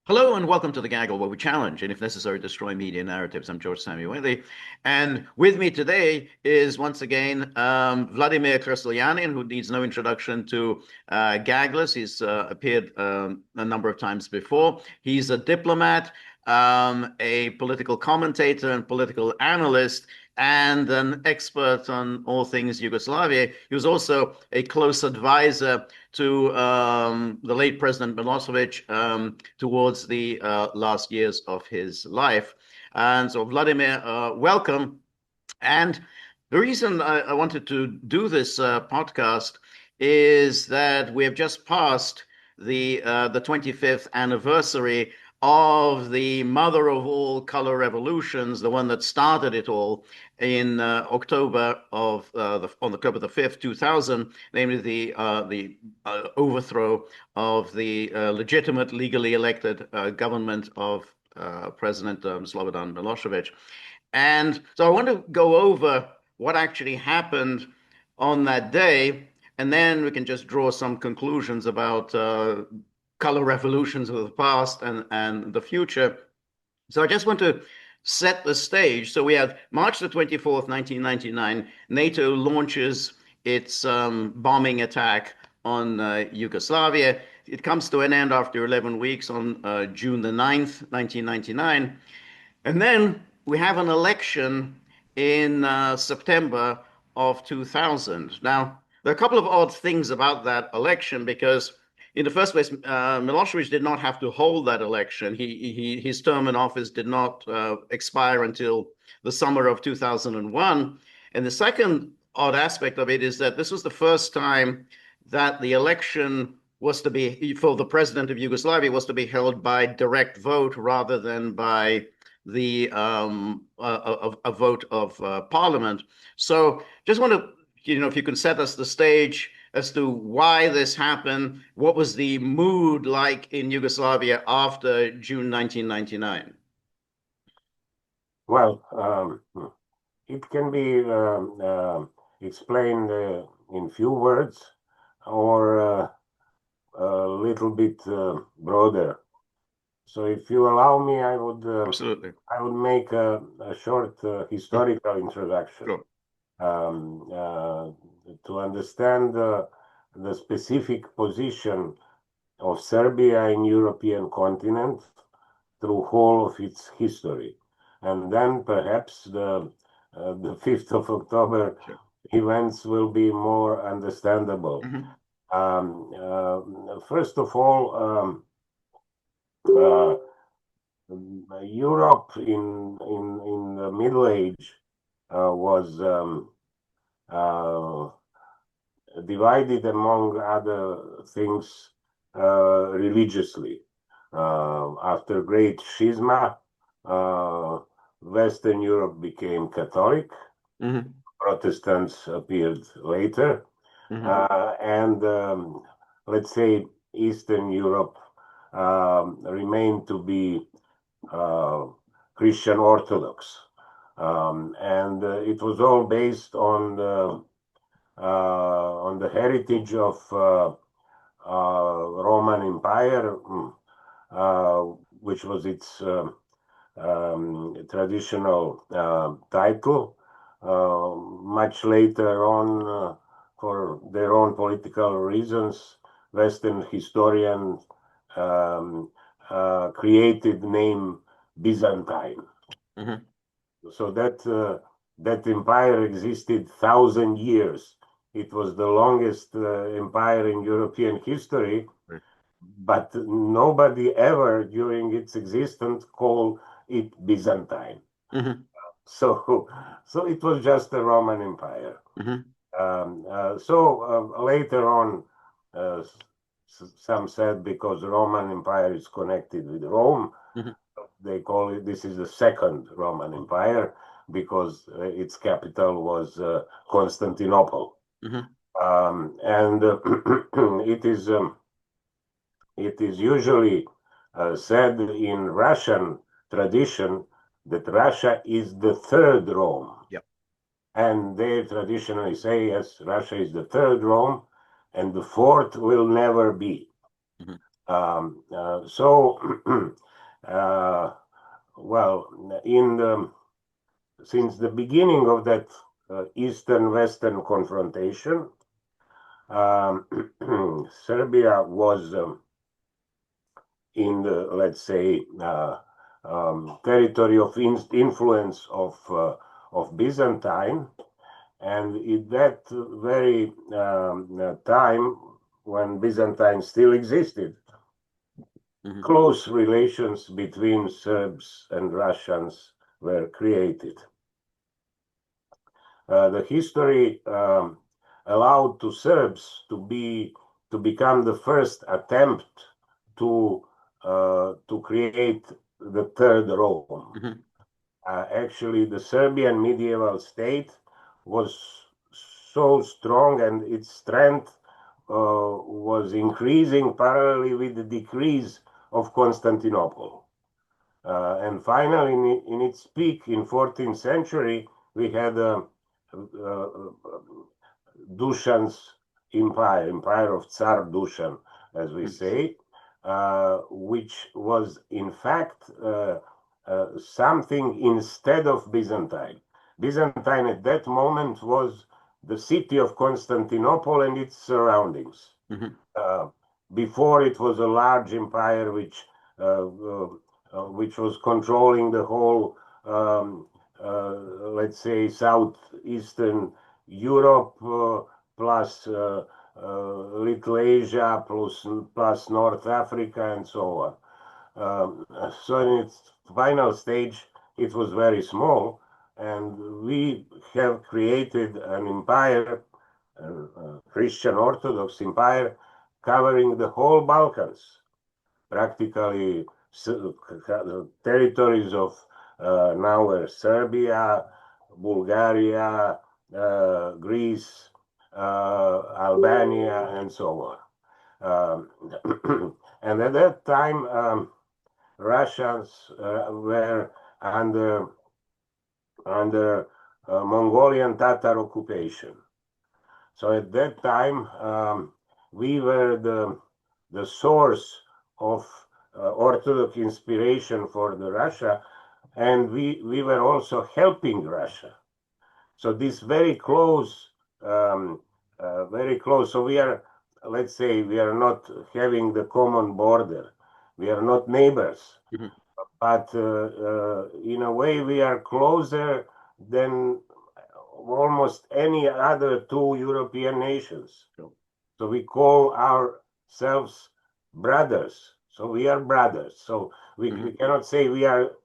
Hello and welcome to The Gaggle, where we challenge and, if necessary, destroy media narratives. I'm George Szamuely, and with me today is once again Vladimir Krsljanin, who needs no introduction to Gagglers. He's appeared a number of times before. He's a diplomat, a political commentator and political analyst, and an expert on all things Yugoslavia. He was also a close advisor to the late President Milosevic towards the last years of his life. And so, Vladimir, welcome. And the reason I wanted to do this podcast is that we have just passed the 25th anniversary of the mother of all color revolutions, the one that started it all in October on October the 5th, 2000, namely the overthrow of the legitimate, legally elected government of President Slobodan Milošević. And so I want to go over what actually happened on that day, and then we can just draw some conclusions about color revolutions of the past and the future. So I just want to set the stage. So we have March the 24th, 1999, NATO launches its bombing attack on Yugoslavia. It comes to an end after 11 weeks on June the 9th, 1999. And then we have an election in September of 2000. Now, there are a couple of odd things about that election because in the first place, Milosevic did not have to hold that election. His term in office did not expire until the summer of 2001. And the second odd aspect of it is that this was the first time that the election was to be, for the president of Yugoslavia, was to be held by direct vote rather than by the a vote of parliament. So just want to, if you can set us the stage as to why this happened, what was the mood like in Yugoslavia after June 1999? Well, it can be explained in few words or a little bit broader. So if you allow me, I would Absolutely. I would make a short historical introduction. Sure. To understand the specific position of Serbia in European continent through whole of its history. And then perhaps the 5th of October Sure. events will be more understandable. Mm-hmm. First of all, Europe in the Middle Age was divided, among other things, religiously. After Great Schisma, Western Europe became Catholic. Mm-hmm. Protestants appeared later. Mm-hmm. And let's say Eastern Europe remained to be Christian Orthodox. And it was all based on the heritage of Roman Empire, which was its traditional title. Much later on, for their own political reasons, Western historians created the name Byzantine. Mm-hmm. So that empire existed 1,000 years. It was the longest empire in European history, Right. but nobody ever during its existence called it Byzantine. Mm-hmm. So it was just a Roman Empire. Mm-hmm. So later on, some said because the Roman Empire is connected with Rome, Mm-hmm. they call it, this is the second Roman Empire, because its capital was Constantinople. Mm-hmm. And it is usually said in Russian tradition that Russia is the third Rome. Yep. And they traditionally say, yes, Russia is the third Rome, and the fourth will never be. Mm-hmm. Well, since the beginning of that Eastern-Western confrontation, Serbia was in the, let's say, territory of influence of Byzantine, and in that very time when Byzantine still existed, close relations between Serbs and Russians were created. The history allowed to Serbs to become the first attempt to create the Third Rome. Actually, the Serbian medieval state was so strong, and its strength was increasing parallelly with the decrease of Constantinople. And finally, in its peak in 14th century, we had Dušan's empire of Tsar Dušan, as we say, which was in fact something instead of Byzantine. Byzantine at that moment was the city of Constantinople and its surroundings. Before, it was a large empire which was controlling the whole, let's say, southeastern Europe, plus Little Asia, plus North Africa, and so on. So in its final stage, it was very small, and we have created an empire, a Christian Orthodox empire, covering the whole Balkans, practically territories of now Serbia, Bulgaria, Greece, Albania, and so on. And at that time, Russians were under Mongolian Tatar occupation. So at that time, we were the source of Orthodox inspiration for the Russia, and we were also helping Russia. So this very close. So we are, let's say, we are not having the common border. We are not neighbors, but in a way we are closer than almost any other two European nations. So we call ourselves brothers. So we are brothers. So we cannot say we are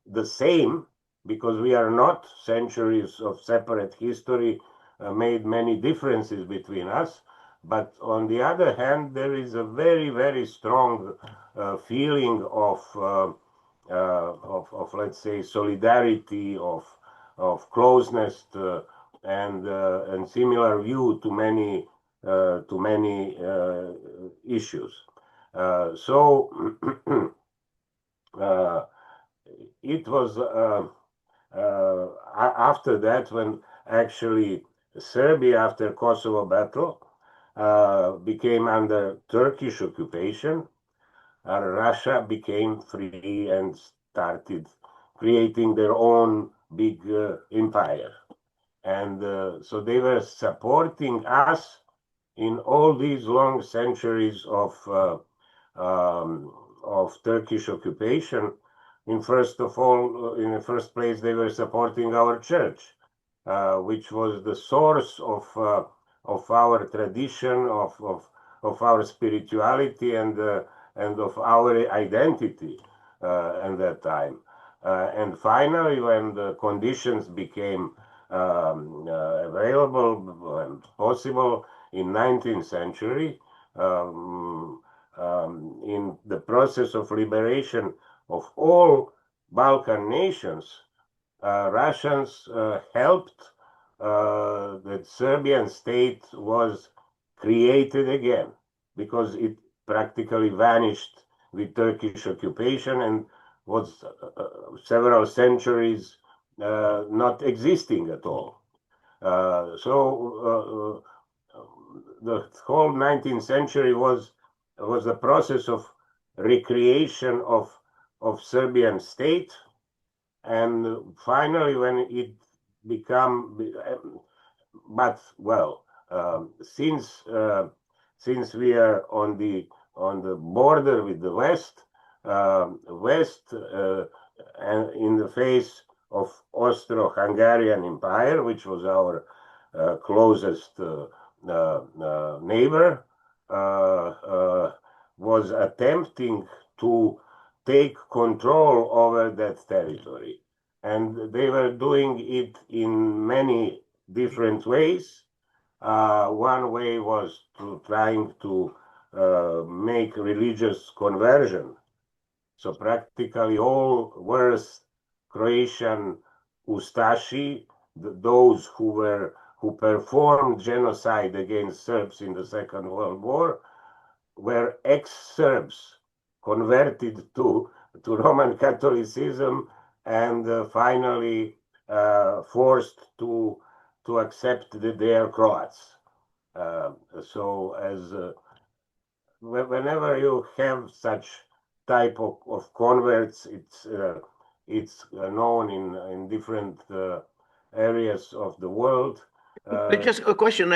the same, because we are not. Centuries of separate history made many differences between us. But on the other hand, there is a very, very strong feeling of let's say, solidarity, of closeness, and similar view to many issues. So it was after that when actually Serbia, after Kosovo battle, became under Turkish occupation. Russia became free and started creating their own big empire. And so they were supporting us in all these long centuries of Turkish occupation. In the first place, they were supporting our church, which was the source of our tradition, of our spirituality, and of our identity at that time. And finally, when the conditions became available and possible in 19th century, in the process of liberation of all Balkan nations, Russians helped that Serbian state was created again, because it practically vanished with Turkish occupation and was several centuries not existing at all. So the whole 19th century was was the process of recreation of Serbian state, and finally when it became, but well, since we are on the border with the West, and in the face of Austro-Hungarian Empire, which was our closest neighbor, was attempting to take control over that territory. And they were doing it in many different ways. One way was trying to make religious conversion. So practically all worst Croatian Ustashi, those who performed genocide against Serbs in the Second World War, were ex-Serbs converted to Roman Catholicism and finally forced to accept that they are Croats. So as whenever you have such type of converts, it's known in different areas of the world. Just a question: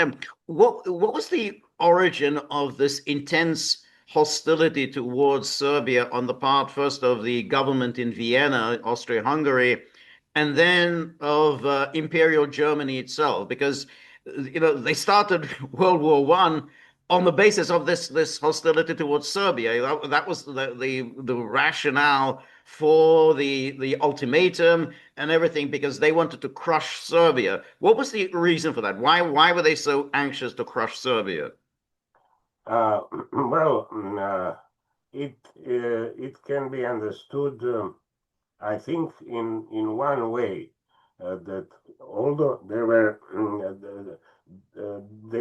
what was the origin of this intense hostility towards Serbia on the part first of the government in Vienna, Austria-Hungary, and then of Imperial Germany itself? Because they started World War I on the basis of this hostility towards Serbia. That was the rationale for the ultimatum and everything, because they wanted to crush Serbia. What was the reason for that? Why were they so anxious to crush Serbia? Well, it can be understood, I think, in one way, that although they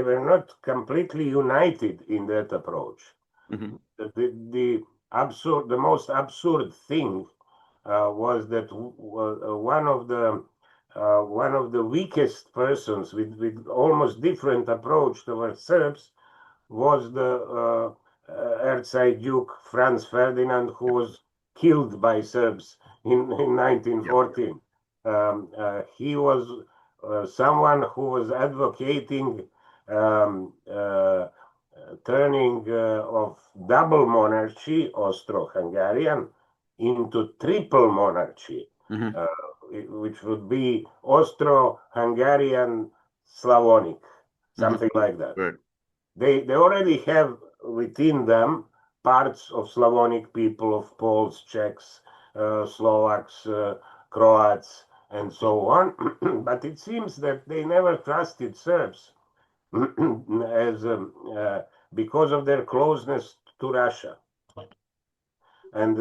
were not completely united in that approach. Mm-hmm. The most absurd thing was that one of the weakest persons with almost different approach towards Serbs was the Archduke Franz Ferdinand, who was killed by Serbs in 1914. Yep. He was someone who was advocating turning of double monarchy, Austro-Hungarian, into triple monarchy, mm-hmm. Which would be Austro-Hungarian Slavonic, something mm-hmm. like that. Right. They already have within them parts of Slavonic people, of Poles, Czechs, Slovaks, Croats, and so on. But it seems that they never trusted Serbs as because of their closeness to Russia, and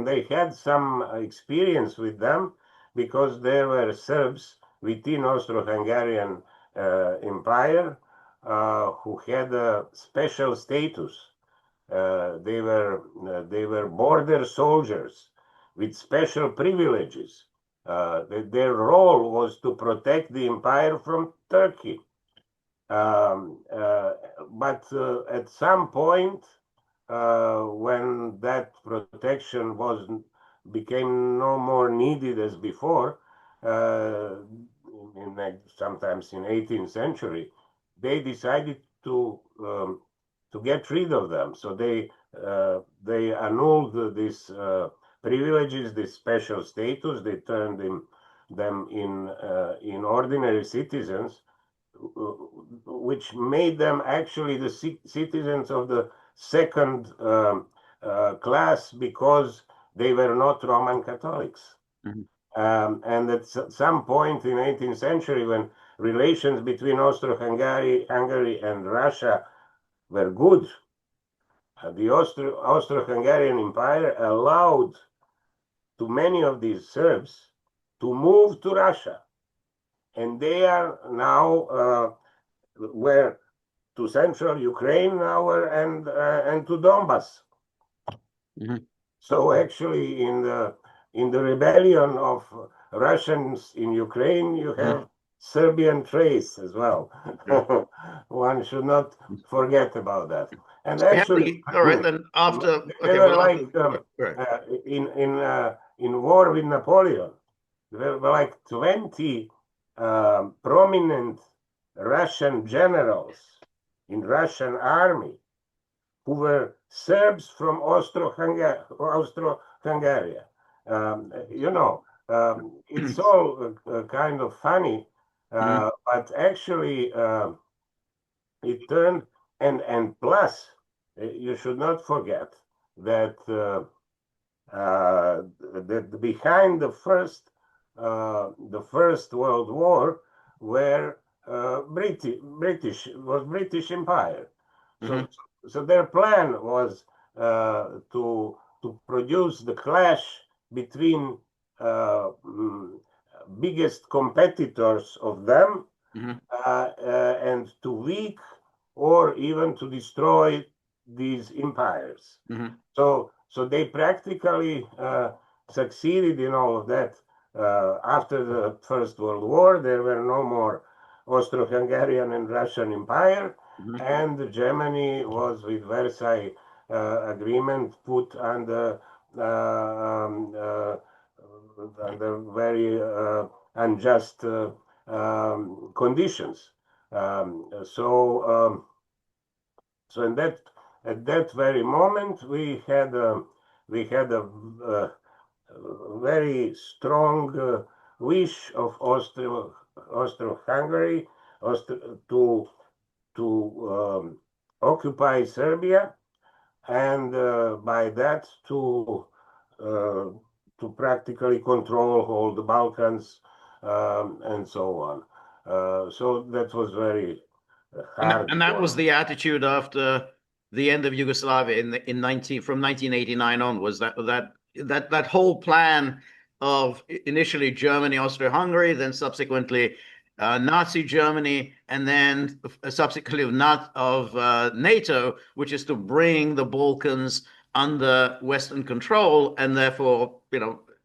they had some experience with them because there were Serbs within Austro-Hungarian Empire who had a special status. They were border soldiers with special privileges. Their role was to protect the empire from Turkey. But at some point, when that protection became no more needed as before, sometimes in 18th century, they decided to get rid of them. So they annulled these privileges, this special status. They turned them in ordinary citizens, which made them actually the citizens of the second class because they were not Roman Catholics. Mm-hmm. And at some point in 18th century, when relations between Austro-Hungary and Russia were good, the Austro-Hungarian Empire allowed to many of these Serbs to move to Russia. And they are now where to central Ukraine now and to Donbass. Mm-hmm. So actually, in the rebellion of Russians in Ukraine, you have mm-hmm. Serbian trace as well. One should not forget about that. And actually, all right, then after, they okay, were well, like in war with Napoleon, there were like 20 prominent Russian generals in Russian army who were Serbs from Austro-Hungary. It's all kind of funny, but actually it turned, and plus, you should not forget that that behind the first World War were British Empire. So their plan was to produce the clash between biggest competitors of them and to weak or even to destroy these empires. So they practically succeeded in all of that. After the First World War, there were no more Austro-Hungarian and Russian Empire, and Germany was, with Versailles Agreement, put under very unjust conditions. So in that, at that very moment, we had a very strong wish of Austro-Hungary to occupy Serbia, and by that to practically control all the Balkans and so on. So that was very hard. And that was the attitude after the end of Yugoslavia from 1989 on, was that whole plan of initially Germany, Austria-Hungary, then subsequently Nazi Germany, and then subsequently of NATO, which is to bring the Balkans under Western control and therefore,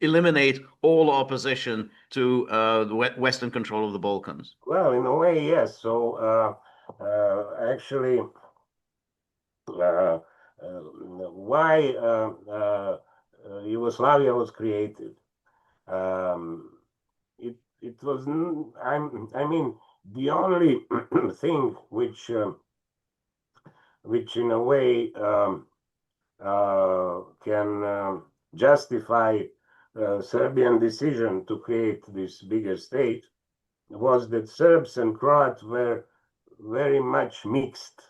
eliminate all opposition to the Western control of the Balkans. Well, in a way, yes. So actually, why Yugoslavia was created? It was, I mean, the only thing which in a way can justify Serbian decision to create this bigger state was that Serbs and Croats were very much mixed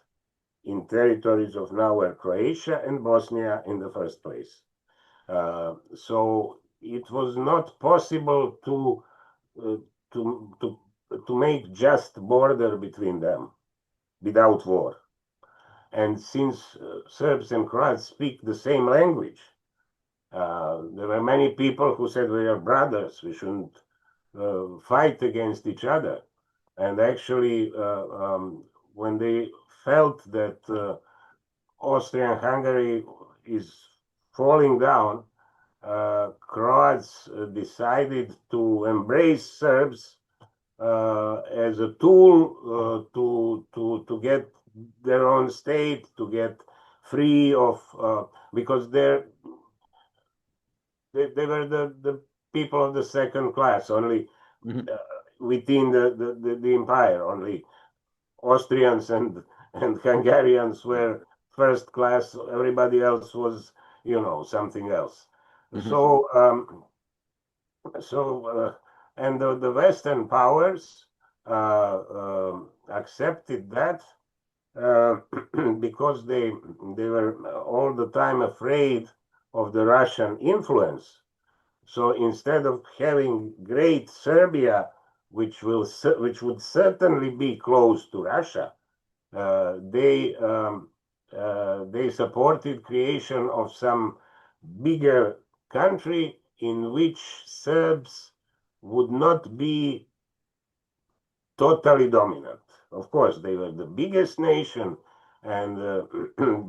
in territories of now Croatia and Bosnia in the first place. So it was not possible to make just border between them without war. And since Serbs and Croats speak the same language, there were many people who said we are brothers, we shouldn't fight against each other. And actually, when they felt that Austria-Hungary is falling down, Croats decided to embrace Serbs as a tool to get their own state, to get free of, because they were the people of the second class, only within the empire. Only Austrians and Hungarians were first class. Everybody else was, something else. So and the Western powers accepted that because they were all the time afraid of the Russian influence. So instead of having great Serbia, which would certainly be close to Russia, they supported creation of some bigger country in which Serbs would not be totally dominant. Of course, they were the biggest nation, and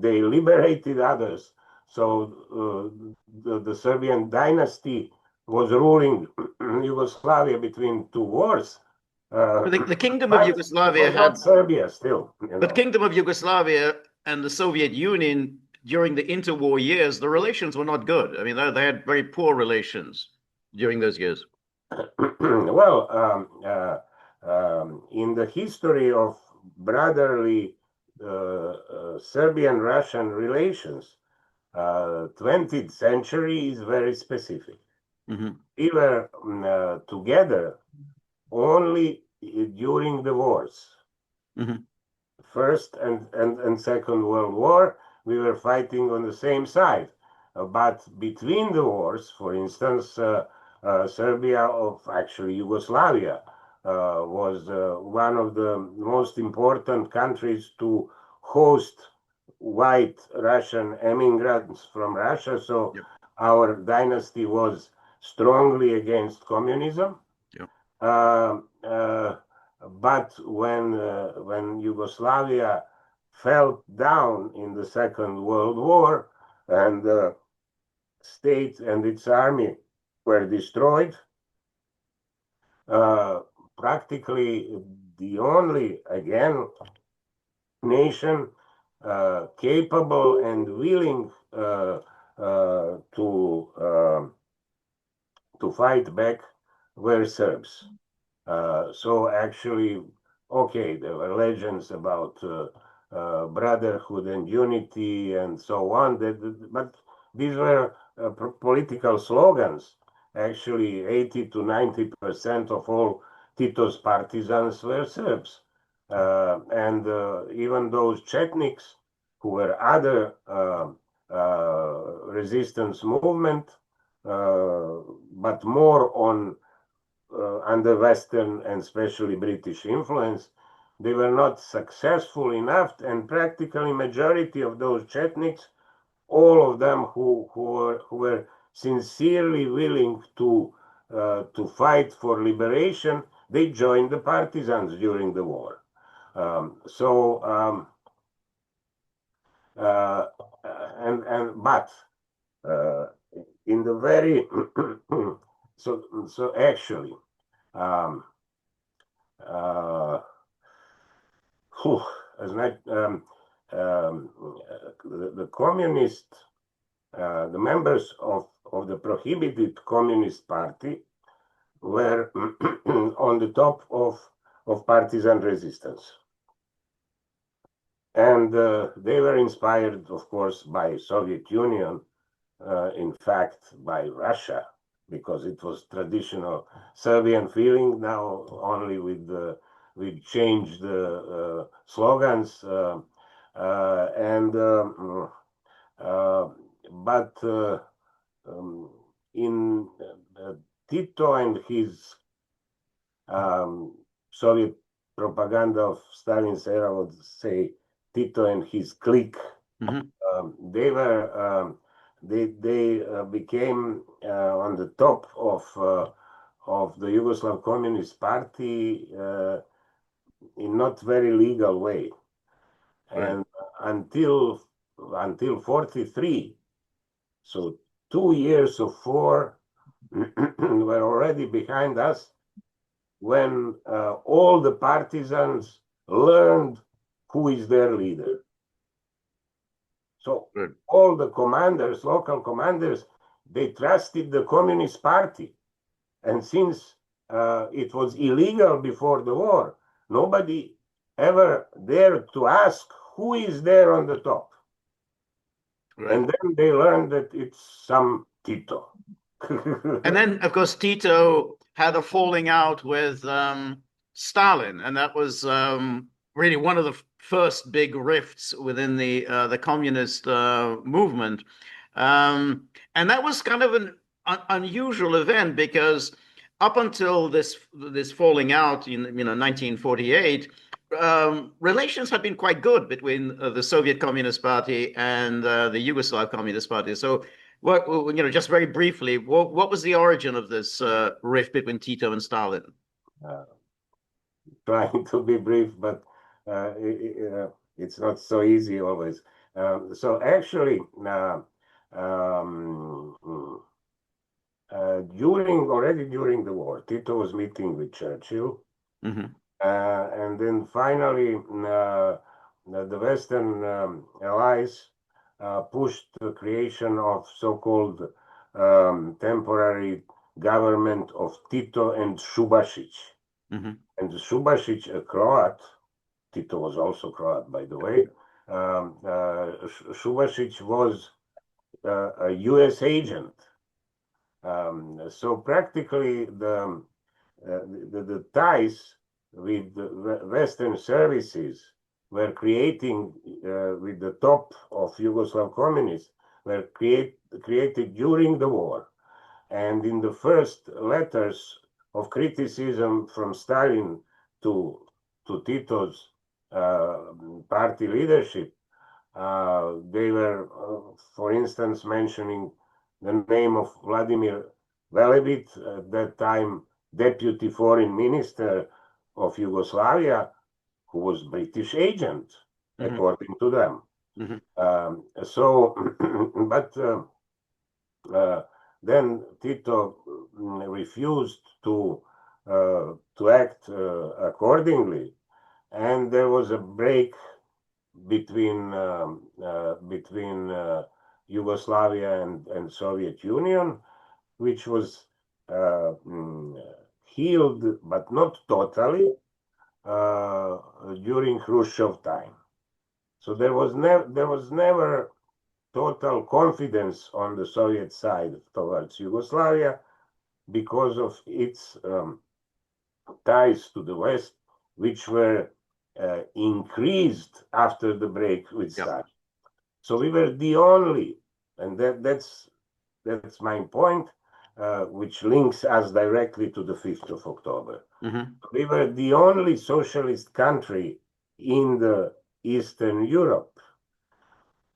they liberated others. So the Serbian dynasty was ruling Yugoslavia between two wars, The Kingdom of But it Yugoslavia was not had, Serbia still, but Kingdom of Yugoslavia and the Soviet Union during the interwar years, the relations were not good. I mean, they had very poor relations during those years. Well, in the history of brotherly Serbian-Russian relations, 20th century is very specific. Mm-hmm. We were together only during the wars. Mm-hmm. First and Second World War, we were fighting on the same side. But between the wars, for instance, Serbia, of actually Yugoslavia, was one of the most important countries to host white Russian immigrants from Russia. So Yep. our dynasty was strongly against communism. Yep. But when Yugoslavia fell down in the Second World War and the state and its army were destroyed, practically the only, again, nation capable and willing to fight back were Serbs. So actually, okay, there were legends about brotherhood and unity and so on, but these were political slogans. Actually, 80 to 90% of all Tito's partisans were Serbs. And even those Chetniks, who were other resistance movement, but more on under Western and especially British influence, they were not successful enough, and practically majority of those Chetniks, all of them who were sincerely willing to fight for liberation, they joined the partisans during the war. But in the very so actually um, the communist, the members of the prohibited Communist Party were on the top of partisan resistance. And they were inspired, of course, by Soviet Union, in fact, by Russia, because it was traditional Serbian feeling. Now only we changed the slogans, but in Tito and his Soviet propaganda of Stalin's era would say Tito and his clique. Mm-hmm. They became on the top of the Yugoslav Communist Party in not very legal way, right. And until 43, so 2 years of war were already behind us, when all the partisans learned who is their leader. So good. All the commanders, local commanders, they trusted the Communist Party. And since it was illegal before the war, nobody ever dared to ask who is there on the top. Right. And then they learned that it's some Tito. And then, of course, Tito had a falling out with Stalin, and that was really one of the first big rifts within the communist movement. And that was kind of an unusual event, because up until this falling out in 1948, relations had been quite good between the Soviet Communist Party and the Yugoslav Communist Party. So just very briefly, what was the origin of this rift between Tito and Stalin? Trying to be brief, but it's not so easy always. So actually, during the war, Tito was meeting with Churchill, And then finally, the Western allies pushed the creation of so-called temporary government of Tito and Šubašić. And Šubašić, a Croat, Tito was also Croat, by the way, Šubašić was a US agent. So practically the ties with the Western services were creating with the top of Yugoslav communists were created during the war. And in the first letters of criticism from Stalin to Tito's party leadership, they were, for instance, mentioning the name of Vladimir Velebit, at that time deputy foreign minister of Yugoslavia, who was British agent, according to them. Then Tito refused to act accordingly, and there was a break between Yugoslavia and Soviet Union, which was healed but not totally during Khrushchev time. So there was never total confidence on the Soviet side towards Yugoslavia because of its ties to the West, which were increased after the break with Stalin. So we were the only, and that's my point, which links us directly to the 5th of October. We were the only socialist country in the Eastern Europe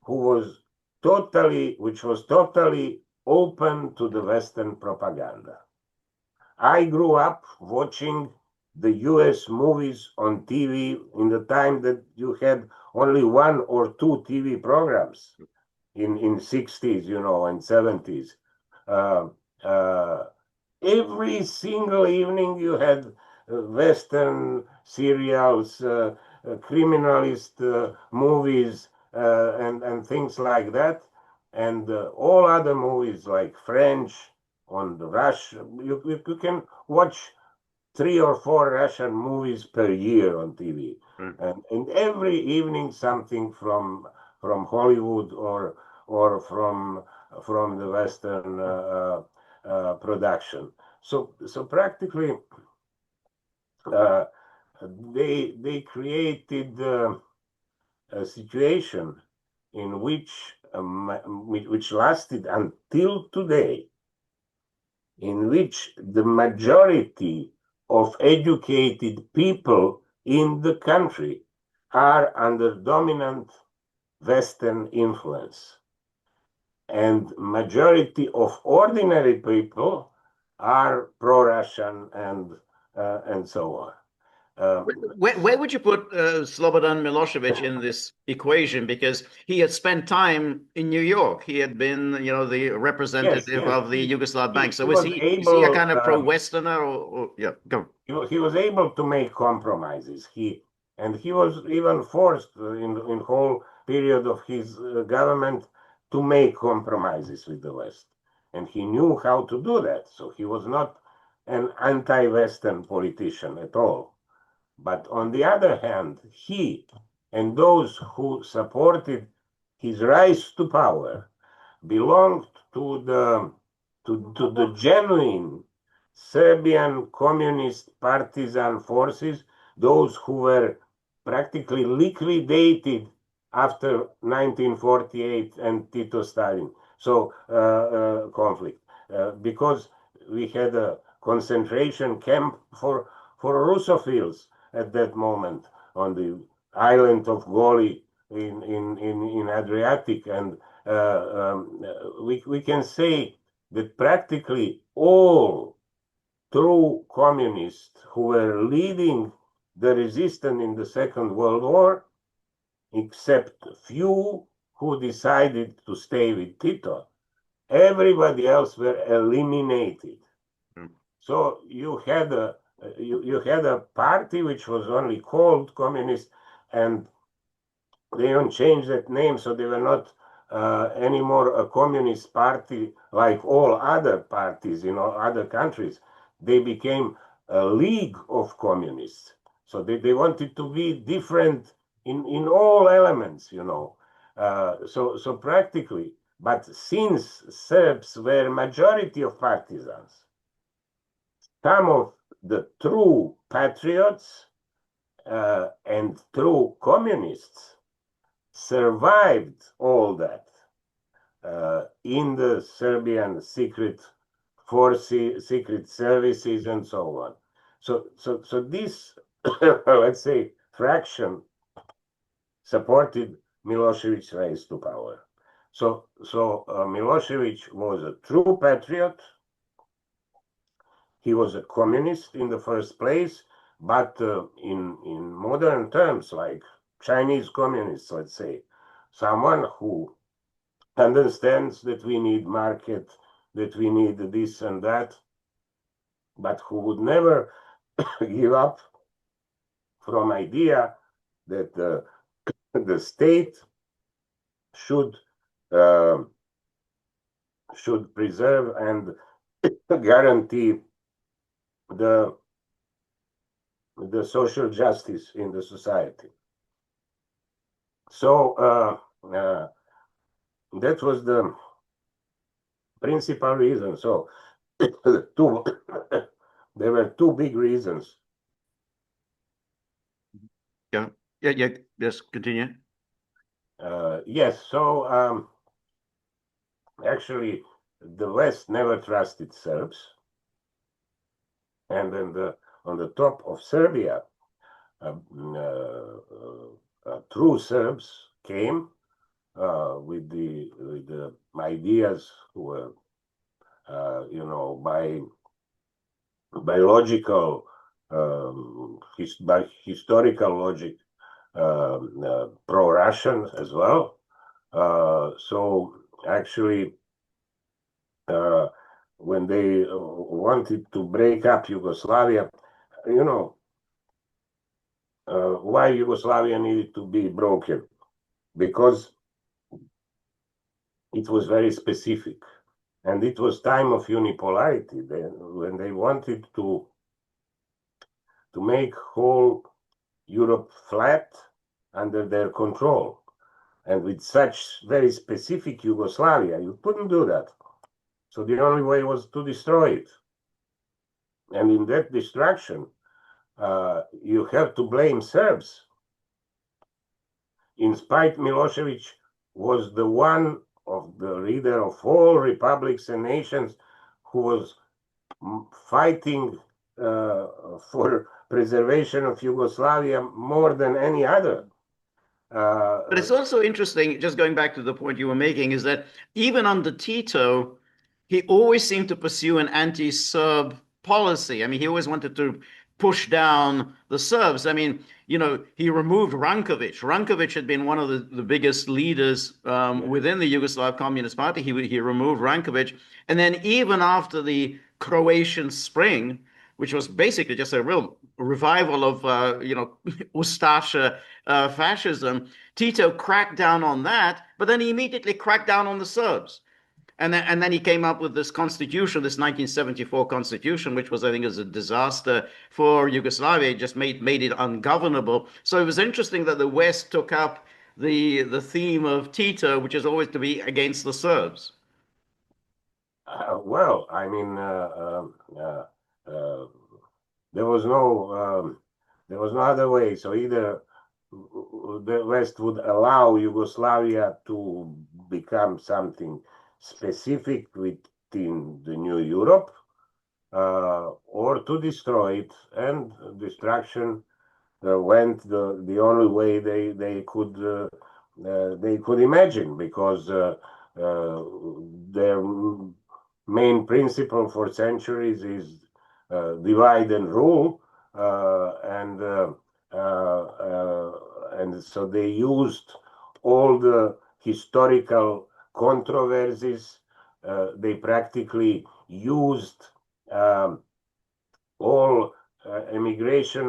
which was totally open to the Western propaganda. I grew up watching the US movies on TV in the time that you had only 1 or 2 TV programs in 60s, and 70s. Every single evening you had Western serials, criminalist movies, and things like that, and all other movies like French, on the Russian. You can watch 3 or 4 Russian movies per year on TV, and every evening something from Hollywood or from the Western production. So practically they created a situation in which lasted until today, in which the majority of educated people in the country are under dominant Western influence, and majority of ordinary people are pro-Russian and so on. Where would you put Slobodan Milošević in this equation? Because he had spent time in New York. He had been, the representative of the Yugoslav Bank. So is he a kind of pro-Westerner? Or yeah, go. He was able to make compromises. He was even forced in whole period of his government to make compromises with the West, and he knew how to do that. So he was not an anti-Western politician at all. But on the other hand, he and those who supported his rise to power belonged to the genuine Serbian communist partisan forces, those who were practically liquidated after 1948 and Tito-Stalin conflict, because we had a concentration camp for Russophiles at that moment on the island of Goli in Adriatic, and we can say that practically all true communists who were leading the resistance in the Second World War, except few who decided to stay with Tito, everybody else were eliminated. So you had a you had a party which was only called communist, and they don't change that name, so they were not anymore a communist party like all other parties in all other countries. They became a league of communists. So they wanted to be different in all elements, so practically, but since Serbs were majority of partisans, some of the true patriots and true communists survived all that in the Serbian secret forces, secret services, and so on. So this, let's say, fraction supported Milosevic's rise to power. So Milosevic was a true patriot. He was a communist in the first place, but in modern terms, like Chinese communists, let's say, someone who understands that we need market, that we need this and that, but who would never give up from idea that the state should preserve and guarantee the social justice in the society. So that was the principal reason. So there were two big reasons. Yeah. Yes, continue. Yes. So actually, the West never trusted Serbs, and then on the top of Serbia, true Serbs came with the ideas were, by logical, by historical logic, pro-Russian as well. So actually, when they wanted to break up Yugoslavia, why Yugoslavia needed to be broken? Because it was very specific, and it was time of unipolarity. When they wanted to make whole Europe flat under their control, and with such very specific Yugoslavia, you couldn't do that. So the only way was to destroy it. And in that destruction, you have to blame Serbs. In spite, Milosevic was the one of the leader of all republics and nations who was fighting for preservation of Yugoslavia more than any other. But it's also interesting, just going back to the point you were making, is that even under Tito, he always seemed to pursue an anti-Serb policy. I mean, he always wanted to push down the Serbs. I mean, he removed Rankovic. Rankovic had been one of the biggest leaders within the Yugoslav Communist Party. He removed Rankovic. And then even after the Croatian Spring, which was basically just a real revival of, Ustasha fascism, Tito cracked down on that, but then he immediately cracked down on the Serbs. And then he came up with this constitution, this 1974 constitution, which was, I think, is a disaster for Yugoslavia. It just made it ungovernable. So it was interesting that the West took up the theme of Tito, which is always to be against the Serbs. Well, I mean, there was no other way. So either the West would allow Yugoslavia to become something specific within the new Europe, or to destroy it, and destruction went the only way they could imagine, because their main principle for centuries is divide and rule, and so they used all the historical controversies. They practically used all immigration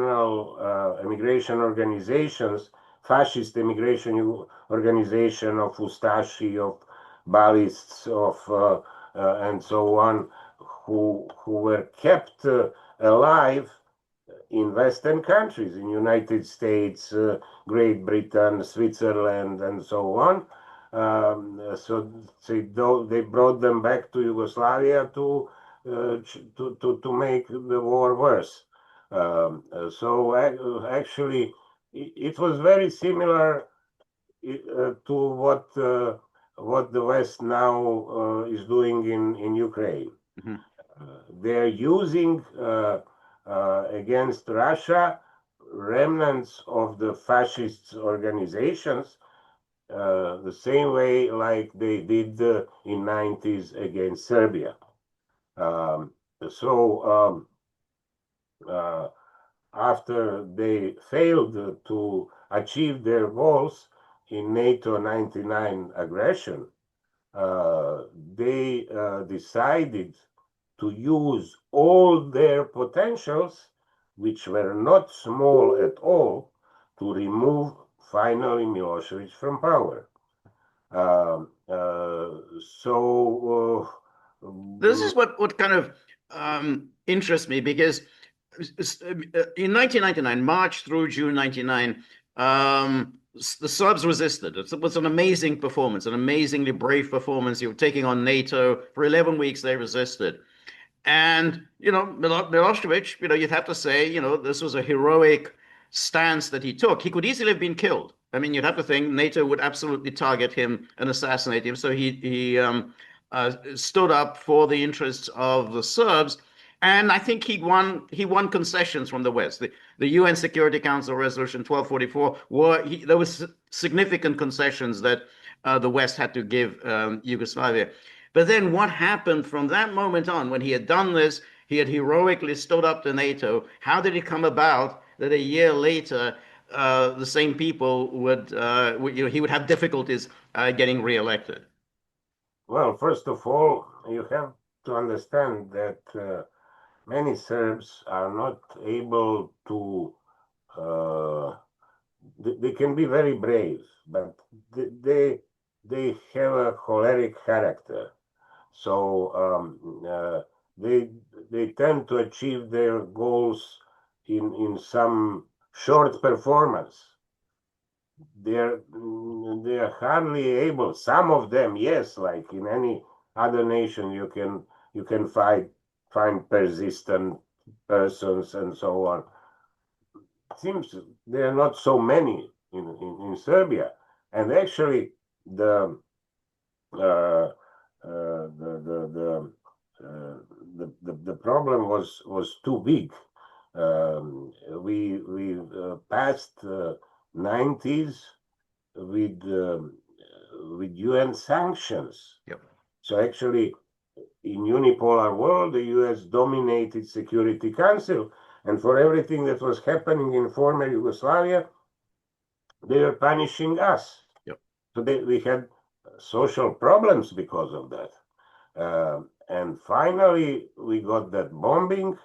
organizations, fascist immigration organization of Ustashi, of Balists, of and so on, who were kept alive in Western countries, in United States, Great Britain, Switzerland, and so on. So they brought them back to Yugoslavia to make the war worse. So actually, it was very similar to what the West now is doing in Ukraine. Mm-hmm. They're using against Russia remnants of the fascist organizations the same way like they did in 90s against Serbia. After they failed to achieve their goals in NATO 99 aggression, they decided to use all their potentials, which were not small at all, to remove finally Milošević from power. This is what kind of interests me, because in 1999, March through June 99, the Serbs resisted. It was an amazing performance, an amazingly brave performance. You were taking on NATO. For 11 weeks, they resisted. And, Milošević, you'd have to say, this was a heroic stance that he took. He could easily have been killed. I mean, you'd have to think NATO would absolutely target him and assassinate him. So he stood up for the interests of the Serbs. And I think he won concessions from the West. The UN Security Council Resolution 1244, there was significant concessions that the West had to give Yugoslavia. But then what happened from that moment on, when he had done this, he had heroically stood up to NATO. How did it come about that a year later, the same people he would have difficulties getting reelected? Well, first of all, you have to understand that many Serbs are not able to, they can be very brave, but they have a choleric character. So they tend to achieve their goals in some short performance. They're hardly able. Some of them, yes, like in any other nation, you can find persistent persons and so on. It seems there are not so many in Serbia, and actually the problem was too big. We passed 90s with UN sanctions. Yep. So actually, in unipolar world, the US dominated Security Council, and for everything that was happening in former Yugoslavia, they were punishing us. Yep. So we had social problems because of that. And finally, we got that bombing.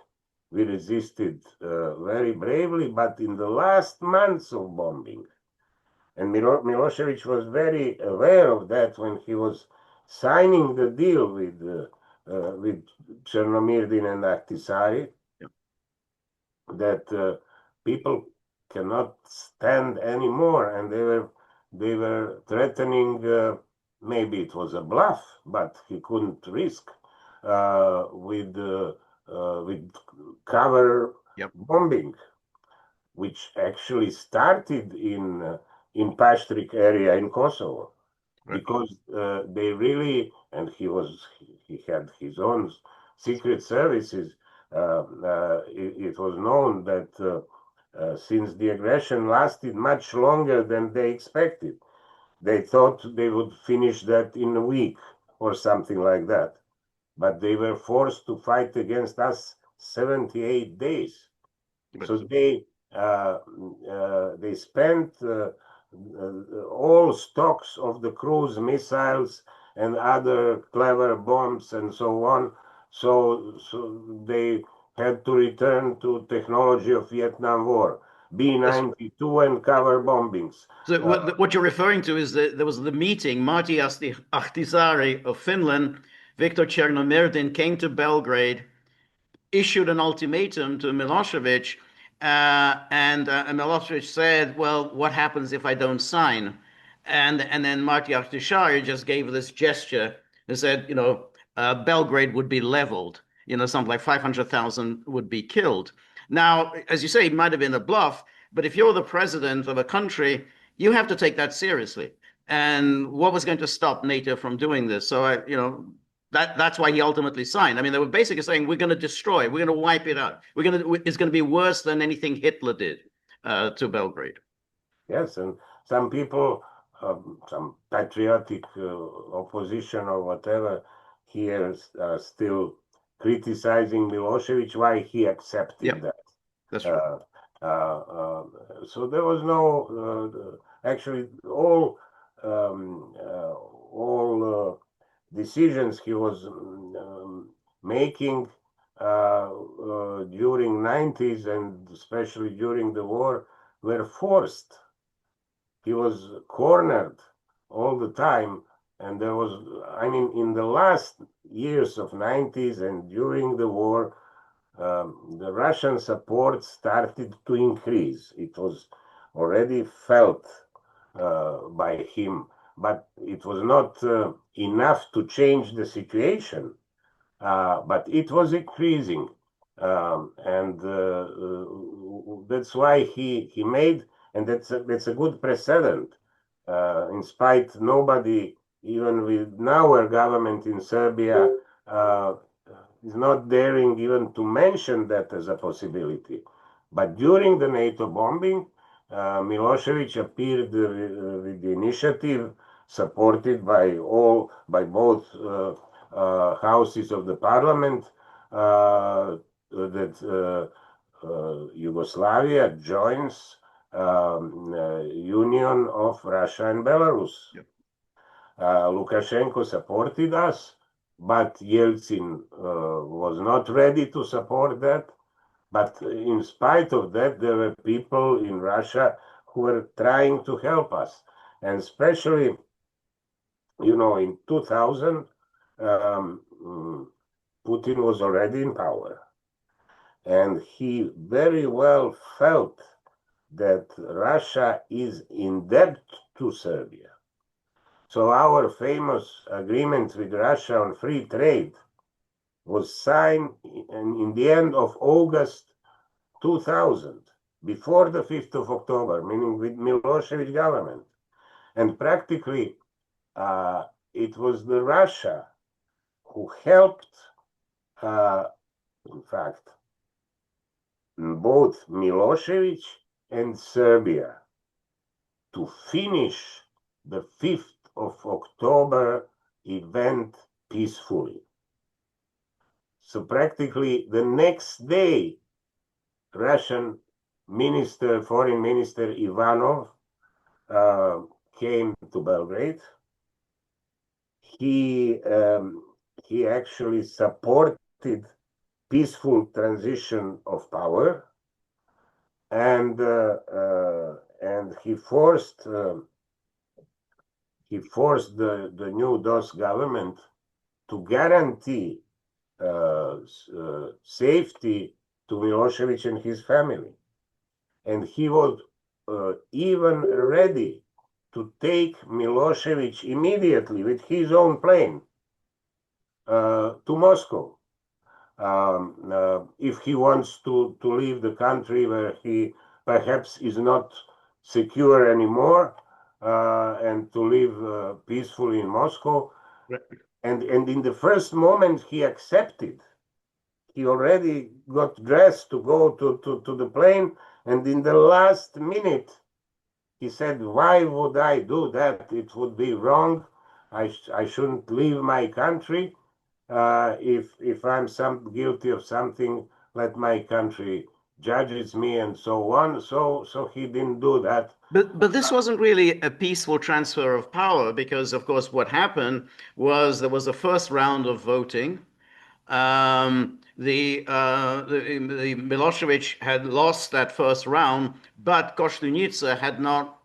We resisted very bravely, but in the last months of bombing, and Milošević was very aware of that when he was signing the deal with Chernomyrdin and Ahtisaari, Yep. that people cannot stand anymore, and they were threatening. Maybe it was a bluff, but he couldn't risk with cover Yep. bombing, which actually started in Pastrik area in Kosovo, Right. because they really, and he had his own secret services. It was known that since the aggression lasted much longer than they expected, they thought they would finish that in a week or something like that. But they were forced to fight against us 78 days. So they spent all stocks of the cruise missiles and other clever bombs and so on. So they had to return to technology of Vietnam War, B-92 and cover bombings. So what you're referring to is that there was the meeting. Martti Ahtisaari of Finland, Viktor Chernomyrdin came to Belgrade, issued an ultimatum to Milosevic, and Milosevic said, "Well, what happens if I don't sign?" And then Martti Ahtisaari just gave this gesture and said, Belgrade would be leveled. Something like 500,000 would be killed. Now, as you say, it might have been a bluff, but if you're the president of a country, you have to take that seriously. And what was going to stop NATO from doing this? So, that's why he ultimately signed. I mean, they were basically saying, we're going to destroy, we're going to wipe it out. It's going to be worse than anything Hitler did to Belgrade. Yes, and some people, some patriotic opposition or whatever, here still criticizing Milosevic, why he accepted that. That's right. So there was no, actually, all decisions he was making during 90s and especially during the war were forced. He was cornered all the time, and there was, in the last years of 90s and during the war, the Russian support started to increase. It was already felt by him, but it was not enough to change the situation. But it was increasing, and that's why he made, and that's a good precedent. In spite, nobody, even with our government in Serbia, is not daring even to mention that as a possibility. But during the NATO bombing, Milosevic appeared with the initiative supported by both houses of the parliament, that Yugoslavia joins Union of Russia and Belarus. Yep. Lukashenko supported us, but Yeltsin was not ready to support that. But in spite of that, there were people in Russia who were trying to help us. And especially, in 2000, Putin was already in power. And he very well felt that Russia is in debt to Serbia. So our famous agreement with Russia on free trade was signed in the end of August 2000, before the 5th of October, meaning with Milosevic government. And practically, it was the Russia who helped, in fact, both Milosevic and Serbia to finish the 5th of October event peacefully. So practically the next day, Russian Foreign Minister Ivanov came to Belgrade. He actually supported peaceful transition of power, and he forced the new DOS government to guarantee safety to Milosevic and his family. And he was even ready to take Milosevic immediately with his own plane to Moscow. If he wants to leave the country where he perhaps is not secure anymore, and to live peacefully in Moscow. Right. And in the first moment he accepted. He already got dressed to go to the plane, and in the last minute he said, "Why would I do that? It would be wrong. I shouldn't leave my country. If I'm guilty of something, let my country judges me," and so on. So he didn't do that. But this wasn't really a peaceful transfer of power, because, of course, what happened was there was a first round of voting. the Milosevic had lost that first round, but Koštunica had not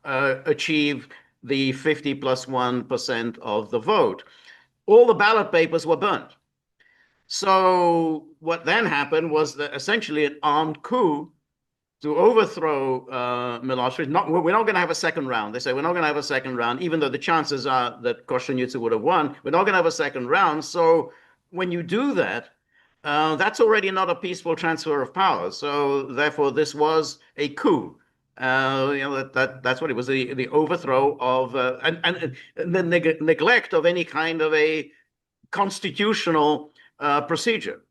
achieved the 50+1% of the vote. All the ballot papers were burnt. So what then happened was that essentially an armed coup to overthrow Milosevic. We're not going to have a second round. They say we're not going to have a second round, even though the chances are that Koštunica would have won. We're not going to have a second round. So when you do that, that's already not a peaceful transfer of power. So therefore, this was a coup. That's what it was, the overthrow of and the neglect of any kind of a constitutional procedure.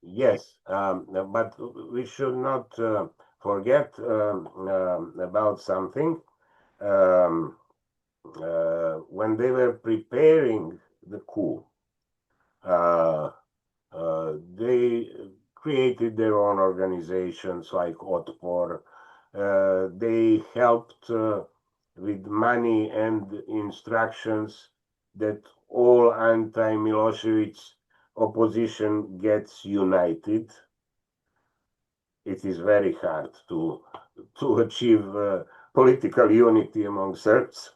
Yes, but we should not forget about something. When they were preparing the coup, they created their own organizations like Otpor. They helped with money and instructions that all anti-Milosevic opposition gets united. It is very hard to achieve political unity among Serbs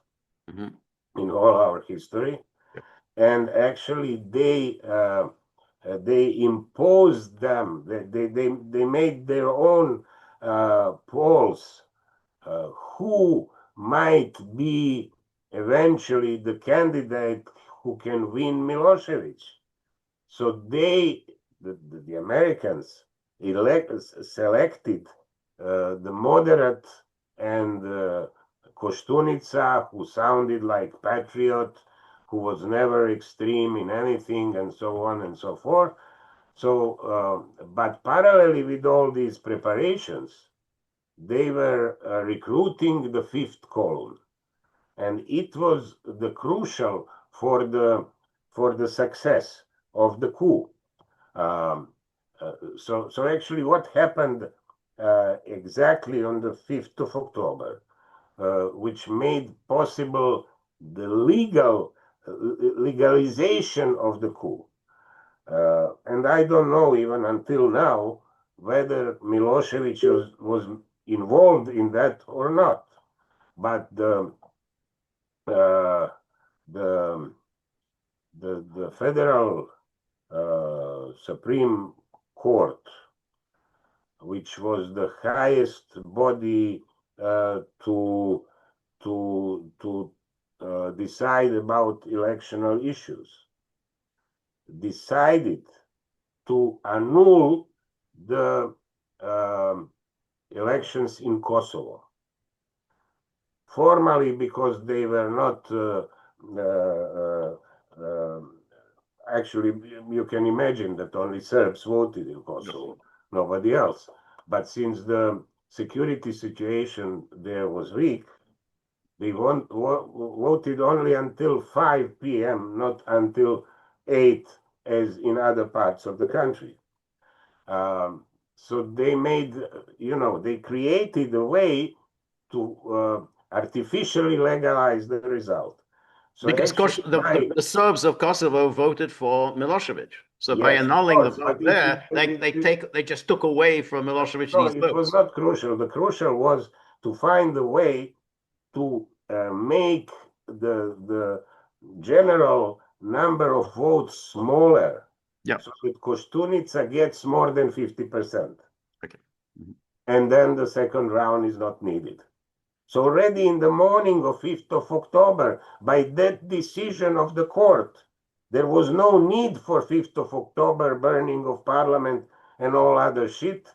in all our history. And actually they imposed them. They made their own polls who might be eventually the candidate who can win Milosevic. So the Americans selected the moderate and Koštunica, who sounded like patriot, who was never extreme in anything, and so on and so forth. So, but parallelly with all these preparations, they were recruiting the fifth column, and it was the crucial for the success of the coup. So actually, what happened exactly on the 5th of October, which made possible the legalization of the coup. And I don't know even until now whether Milosevic was involved in that or not. But the federal Supreme Court, which was the highest body to decide about electoral issues, decided to annul the elections in Kosovo. Formally, because they were not actually, you can imagine that only Serbs voted in Kosovo, nobody else. But since the security situation there was weak, they voted only until 5 p.m., not until 8, as in other parts of the country. So they made, they created a way to artificially legalize the result. So because the Serbs of Kosovo voted for Milosevic. So yes, by annulling the vote there, they just took away from Milosevic these votes. It was not crucial. The crucial was to find a way to make the general number of votes smaller. Yeah. So that Koštunica gets more than 50%. Okay. Mm-hmm. And then the second round is not needed. So already in the morning of 5th of October, by that decision of the court, there was no need for 5th of October burning of parliament and all other shit,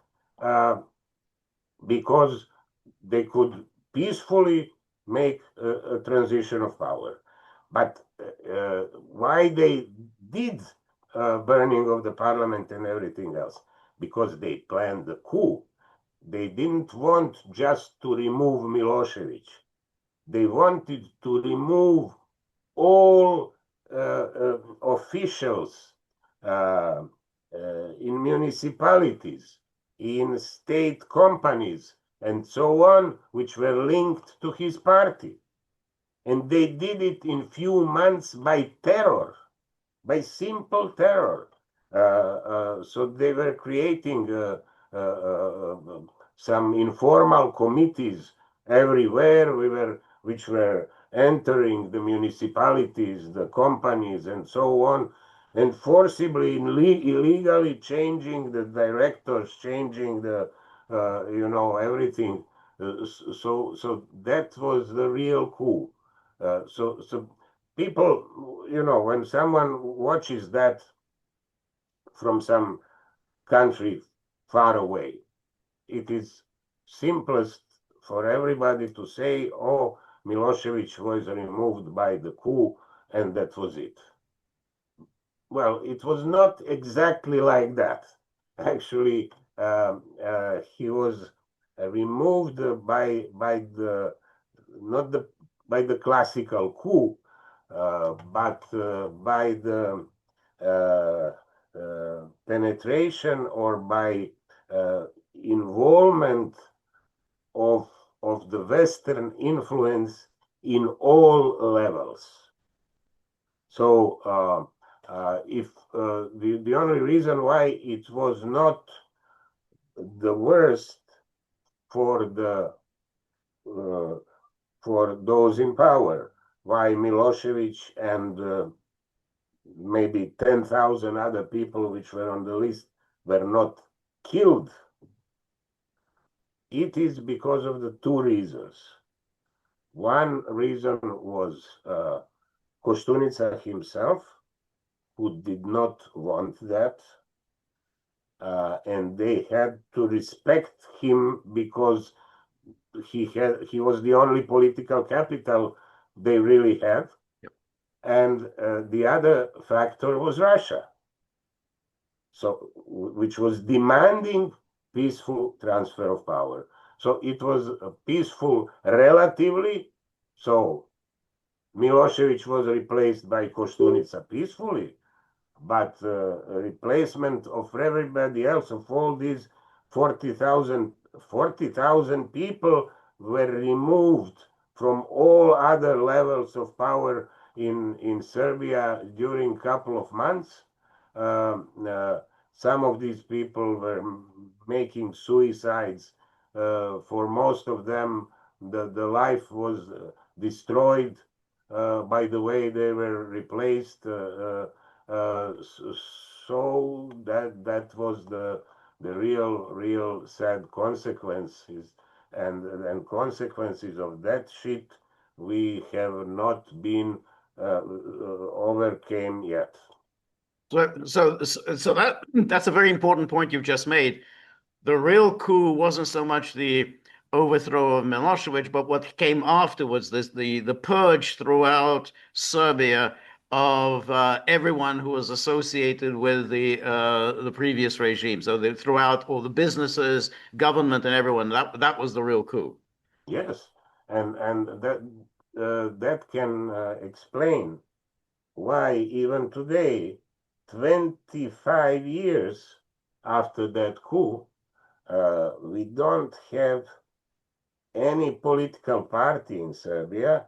because they could peacefully make a transition of power. But why they did burning of the parliament and everything else? Because they planned the coup. They didn't want just to remove Milosevic. They wanted to remove all officials in municipalities, in state companies, and so on, which were linked to his party. And they did it in few months by terror, by simple terror. So they were creating some informal committees everywhere, which were entering the municipalities, the companies, and so on, and forcibly, illegally changing the directors, changing the, everything. So that was the real coup. So people, when someone watches that from some country far away, it is simplest for everybody to say, oh, Milosevic was removed by the coup, and that was it. Well, it was not exactly like that. Actually, he was removed by the not the by the classical coup, but by the penetration or by involvement of the Western influence in all levels. So if the only reason why it was not the worst for the for those in power, why Milosevic and maybe 10,000 other people which were on the list were not killed, it is because of the two reasons. One reason was Koštunica himself, who did not want that, and they had to respect him because he was the only political capital they really had. Yep. And the other factor was Russia, so which was demanding peaceful transfer of power. So it was peaceful relatively. So Milosevic was replaced by Koštunica peacefully, but replacement of everybody else, of all these 40,000 people were removed from all other levels of power in Serbia during a couple of months. Some of these people were making suicides. For most of them, the life was destroyed by the way they were replaced. So that was the real sad consequences, and consequences of that shit we have not been overcame yet. So that's a very important point you've just made. The real coup wasn't so much the overthrow of Milosevic, but what came afterwards, the purge throughout Serbia of everyone who was associated with the previous regime. So throughout all the businesses, government, and everyone, that was the real coup. Yes, and that can explain why even today, 25 years after that coup, we don't have any political party in Serbia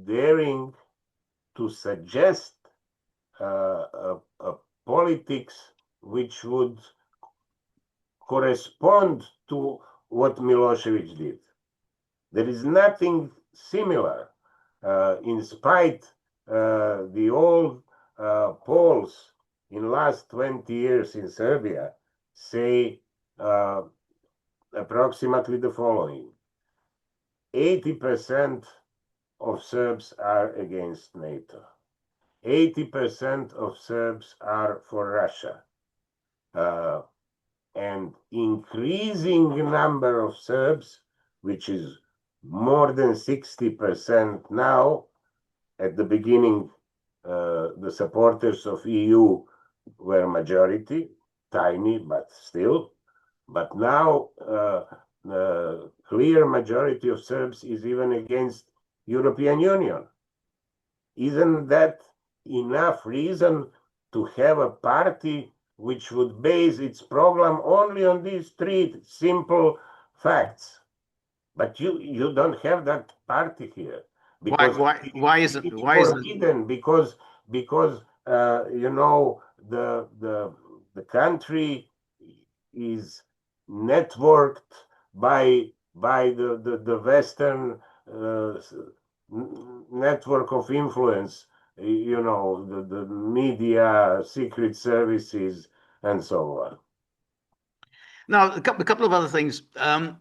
daring to suggest a politics which would correspond to what Milosevic did. There is nothing similar, in spite the old polls in last 20 years in Serbia say approximately the following: 80% of Serbs are against NATO. 80% of Serbs are for Russia. And increasing number of Serbs, which is more than 60% now. At the beginning, the supporters of EU were majority, tiny, but still. But now, clear majority of Serbs is even against European Union. Isn't that enough reason to have a party which would base its program only on these three simple facts? But you don't have that party here, because Why isn't it's forbidden, because you know, the country is networked by the Western network of influence, you know, the media, secret services, and so on. Now, a couple of other things.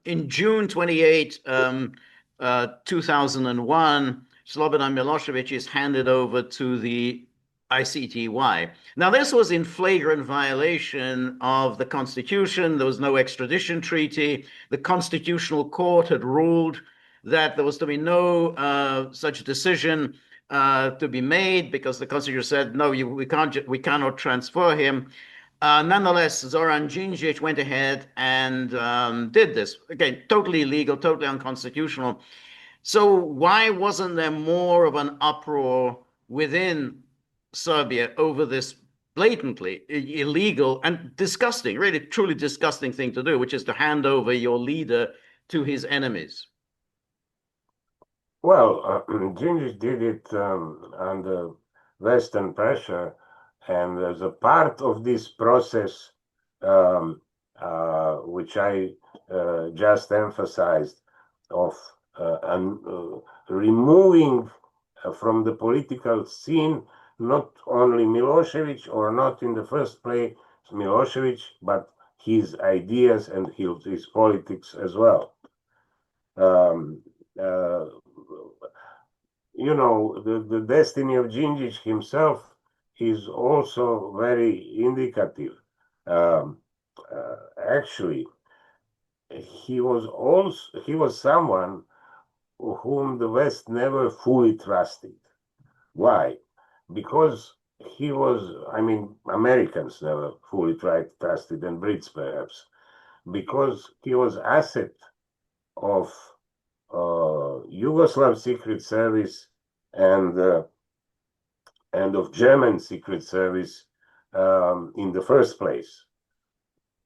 In June 28, 2001, Slobodan Milošević is handed over to the ICTY. Now, this was in flagrant violation of the Constitution. There was no extradition treaty. The Constitutional Court had ruled that there was to be no such decision to be made because the Constitution said, no, we cannot transfer him. Nonetheless, Zoran Djindjic went ahead and did this. Again, totally illegal, totally unconstitutional. So why wasn't there more of an uproar within Serbia over this blatantly illegal and disgusting, really truly disgusting thing to do, which is to hand over your leader to his enemies? Well, Djindjic did it under Western pressure, and as a part of this process, which I just emphasized, of removing from the political scene not only Milošević, or not in the first place Milošević, but his ideas and his politics as well. You know, the destiny of Djindjic himself is also very indicative. Actually, he was someone whom the West never fully trusted. Why? Because he was, I mean, Americans never fully trusted, and Brits perhaps, because he was asset of Yugoslav Secret Service and of German Secret Service in the first place.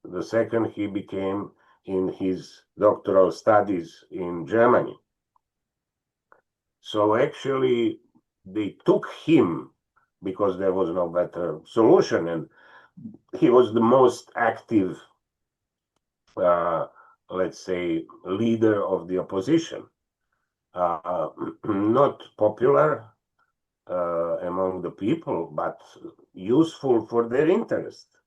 The second he became in his doctoral studies in Germany. So actually they took him because there was no better solution, and he was the most active, let's say, leader of the opposition. Not popular among the people, but useful for their interest.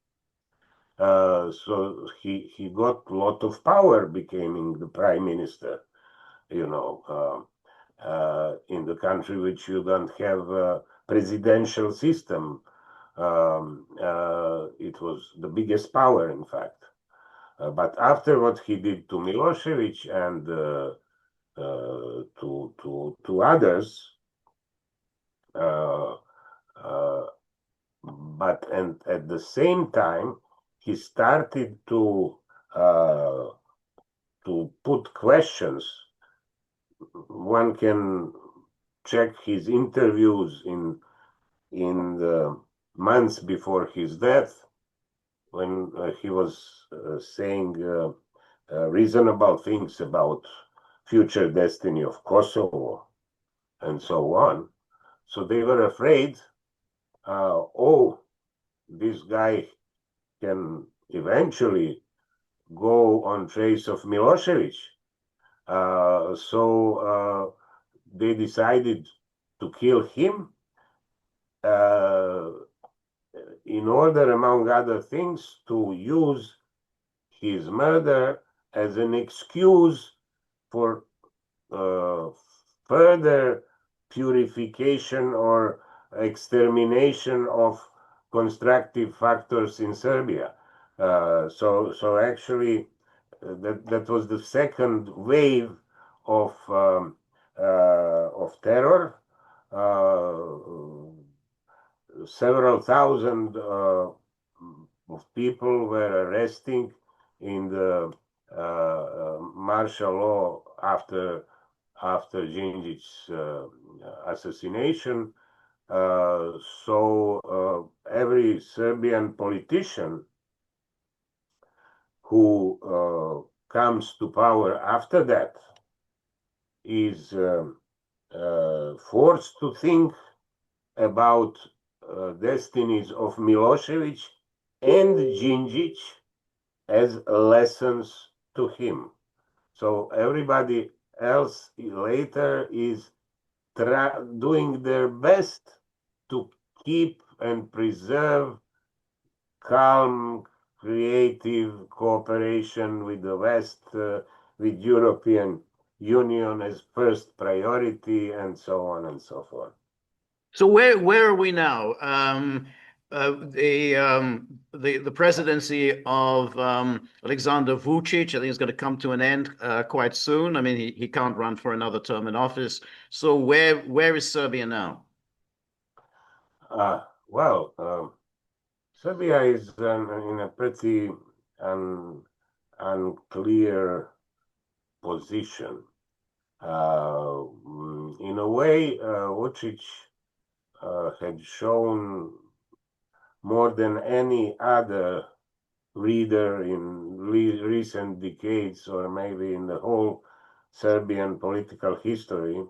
So he got a lot of power, becoming the prime minister, you know, in the country which you don't have a presidential system. It was the biggest power, in fact. But after what he did to Milošević and to others, but and at the same time he started to put questions. One can check his interviews in the months before his death, when he was saying reasonable things about future destiny of Kosovo and so on. So they were afraid, oh, this guy can eventually go on trace of Milošević. So they decided to kill him in order, among other things, to use his murder as an excuse for further purification or extermination of constructive factors in Serbia. So actually, that was the second wave of terror. Several thousand of people were arrested in the martial law after Djindjic's assassination. So every Serbian politician who comes to power after that is forced to think about destinies of Milosevic and Djindjic as lessons to him. So everybody else later is doing their best to keep and preserve calm, creative cooperation with the West, with European Union as first priority, and so on and so forth. So where are we now? The presidency of Alexander Vucic, I think, is going to come to an end quite soon. I mean, he can't run for another term in office. So where is Serbia now? Serbia is in a pretty unclear position. In a way, Vucic had shown more than any other leader in recent decades, or maybe in the whole Serbian political history,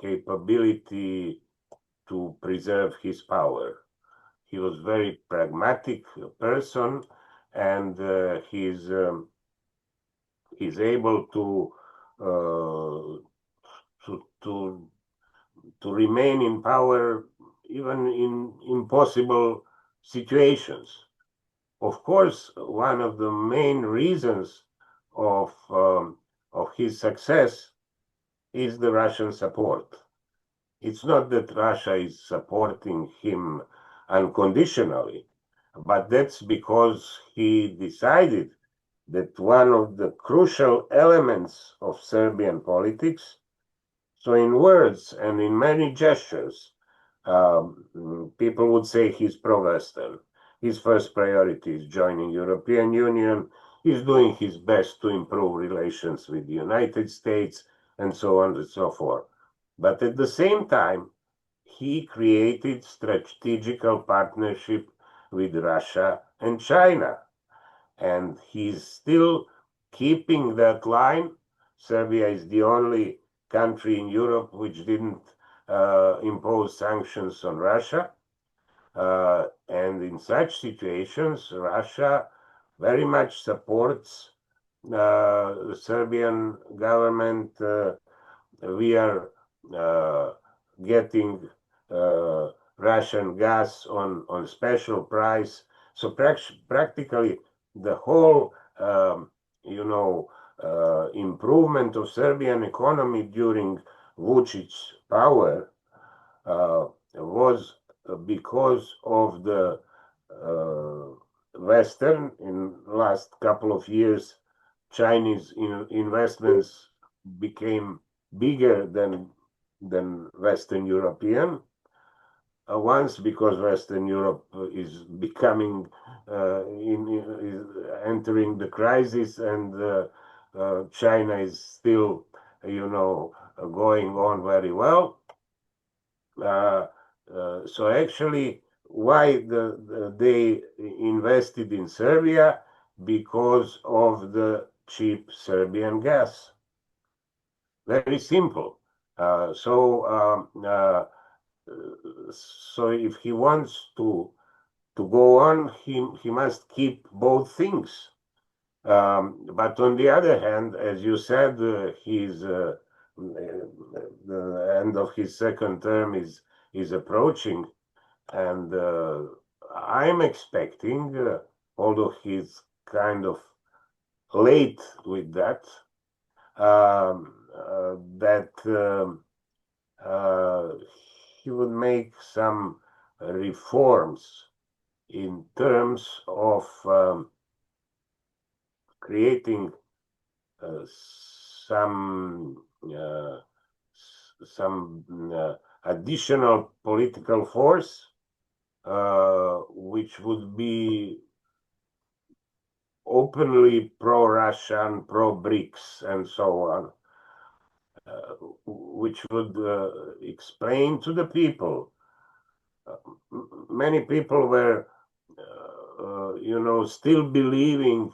capability to preserve his power. He was very pragmatic person, and he's able to remain in power even in impossible situations. Of course, one of the main reasons of his success is the Russian support. It's not that Russia is supporting him unconditionally, but that's because he decided that one of the crucial elements of Serbian politics, so in words and in many gestures, people would say he's pro-Western. His first priority is joining European Union. He's doing his best to improve relations with the United States, and so on and so forth. But at the same time, he created strategical partnership with Russia and China. And he's still keeping that line. Serbia is the only country in Europe which didn't impose sanctions on Russia. And in such situations, Russia very much supports the Serbian government. We are getting Russian gas on special price. So practically the whole, improvement of Serbian economy during Vucic's power was because of the Western, in last couple of years, Chinese investments became bigger than Western European. Once because Western Europe is becoming is entering the crisis, and China is still, going on very well. So actually, why they invested in Serbia? Because of the cheap Serbian gas. Very simple. So if he wants to go on, he must keep both things. But on the other hand, as you said, the end of his second term is approaching, and I'm expecting, although he's kind of late with that, that he would make some reforms in terms of creating some additional political force, which would be openly pro-Russian, pro-BRICS, and so on, which would explain to the people. Many people were, still believing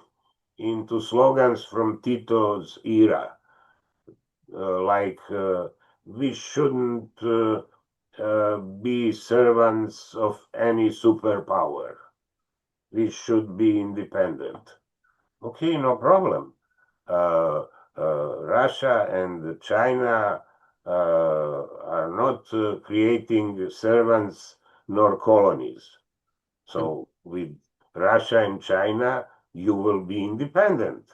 into slogans from Tito's era, like we shouldn't be be servants of any superpower. We should be independent. Okay, no problem. Russia and China are not creating servants nor colonies. So with Russia and China, you will be independent.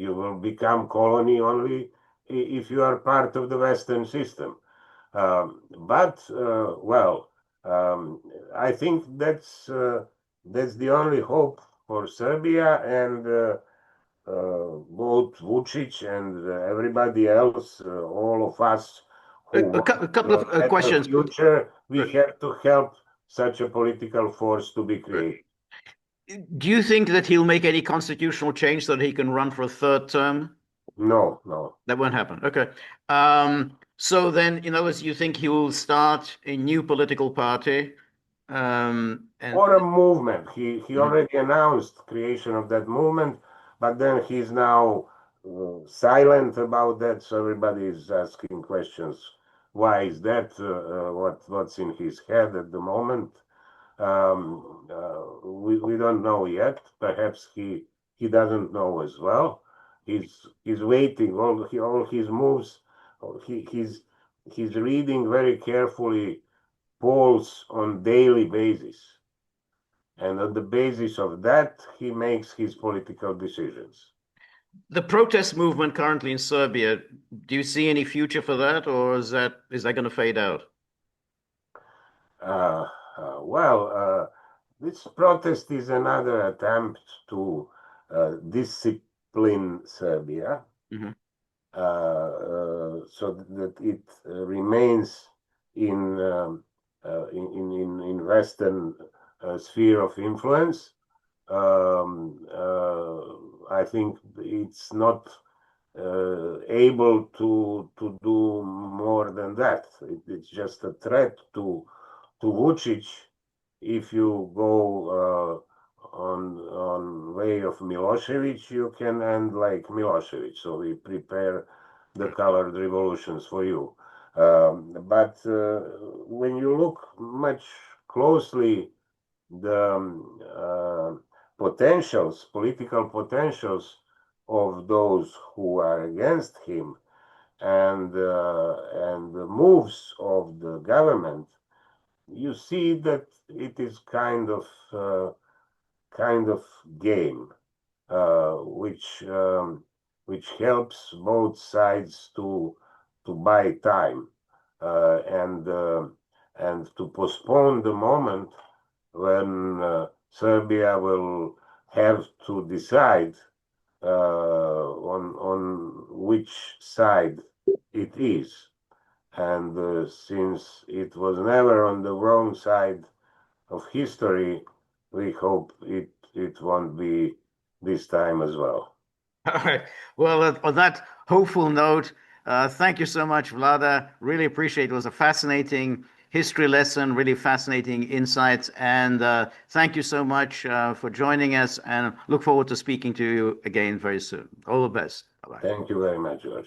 You will become colony only if you are part of the Western system. I think that's the only hope for Serbia, and both Vučić and everybody else, all of us who A couple of questions. Future, we have to help such a political force to be created. Do you think that he'll make any constitutional change so that he can run for a third term? No. That won't happen. Okay. So then, in other words, you think he will start a new political party? Or a movement. He already announced creation of that movement, but then he's now silent about that, so everybody is asking questions. Why is that? What's in his head at the moment? We don't know yet. Perhaps he doesn't know as well. He's waiting. All his moves. He's reading very carefully polls on daily basis, and on the basis of that, he makes his political decisions. The protest movement currently in Serbia, do you see any future for that, or is that going to fade out? This protest is another attempt to discipline Serbia, so that it remains in Western sphere of influence. I think it's not able to do more than that. It's just a threat to Vučić. If you go on way of Milošević, you can end like Milošević. So we prepare the colored revolutions for you. But when you look much closely, the political potentials of those who are against him, and the moves of the government, you see that it is kind of game, which helps both sides to buy time, and to postpone the moment when Serbia will have to decide on which side it is. And since it was never on the wrong side of history, we hope it won't be this time as well. All right. Well, on that hopeful note, thank you so much, Vlada. Really appreciate it. It was a fascinating history lesson, really fascinating insights. And thank you so much for joining us, and look forward to speaking to you again very soon. All the best. Bye-bye. Thank you very much, George.